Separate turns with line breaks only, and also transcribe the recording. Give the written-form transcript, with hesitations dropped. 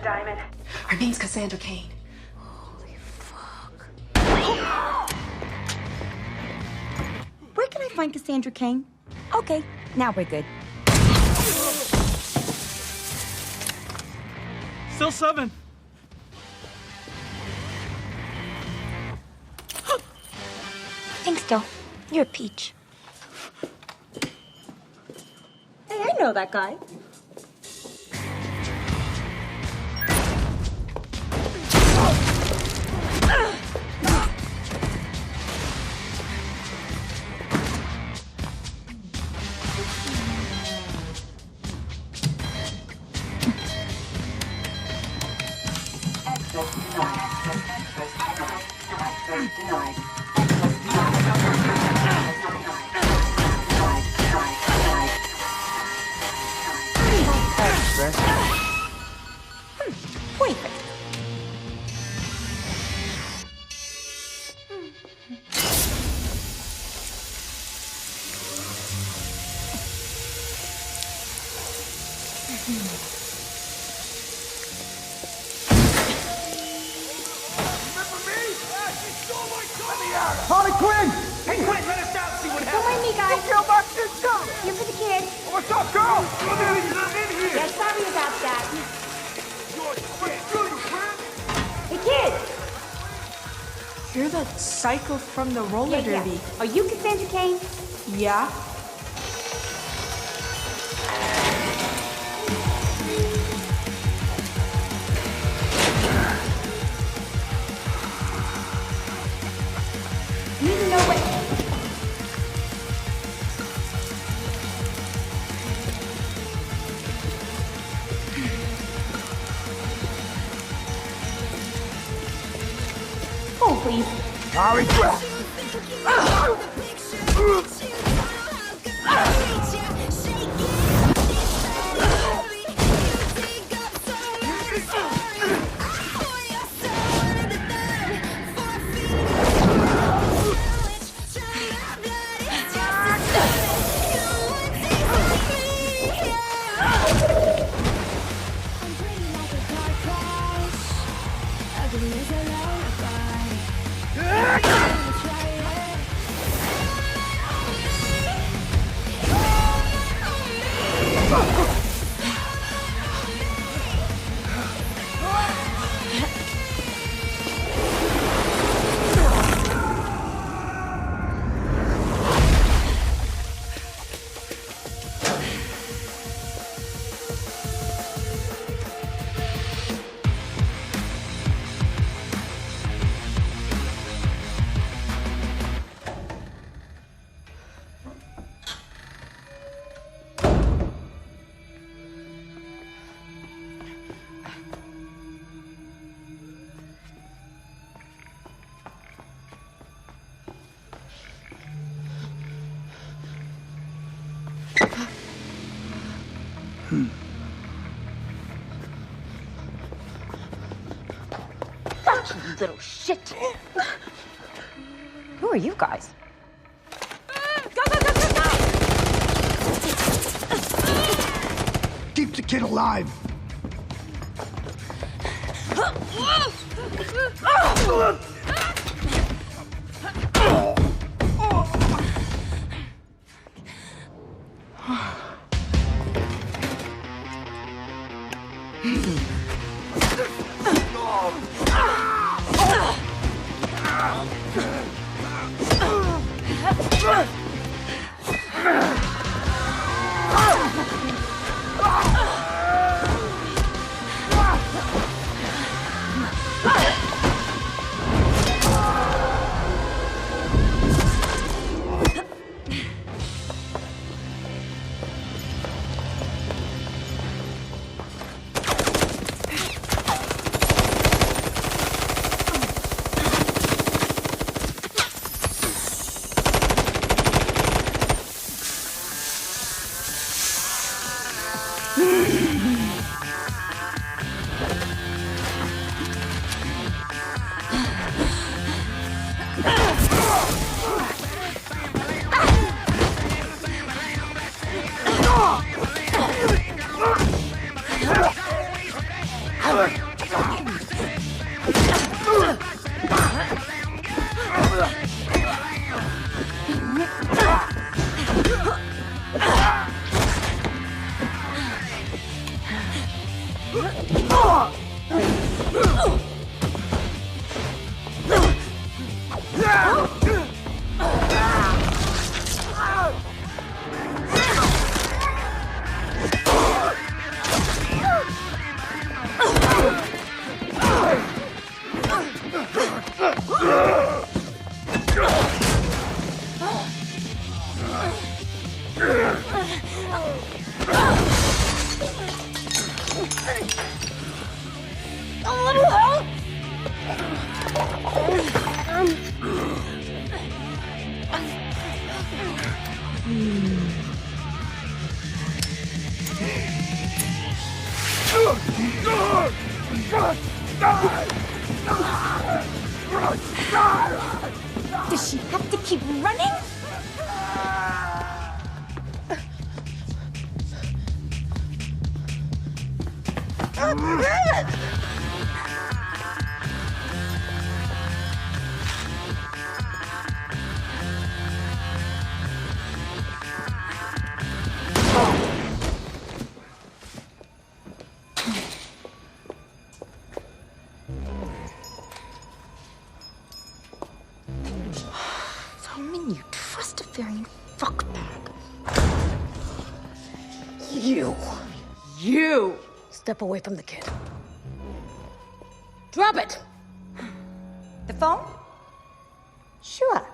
a diamond.
Her name's Cassandra Cain.
Holy fuck.
Where can I find Cassandra Cain? Okay, now we're good.
Still 7.
Thanks, Del. You're a peach. Hey, I know that guy. Wait.
HARLEY QUIN!
Hey, Quinn, let us out, see what
Don't mind me, guys.
Kill my sister!
You're for the kid.
What's up, girl? You're not in here!
Yeah, sorry about that.
You're shit!
Hey, kid.
You're the psycho from the roller derby.
Are you Cassandra Cain?
Yeah?
You need to know what... Oh, please.
HARLEY QUIN!
You little shit. Who are you guys?
Keep the kid alive!
Does she have to keep running? Roman, you trust-affarian fuckbag.
You! Step away from the kid. Drop it!
The phone? Sure.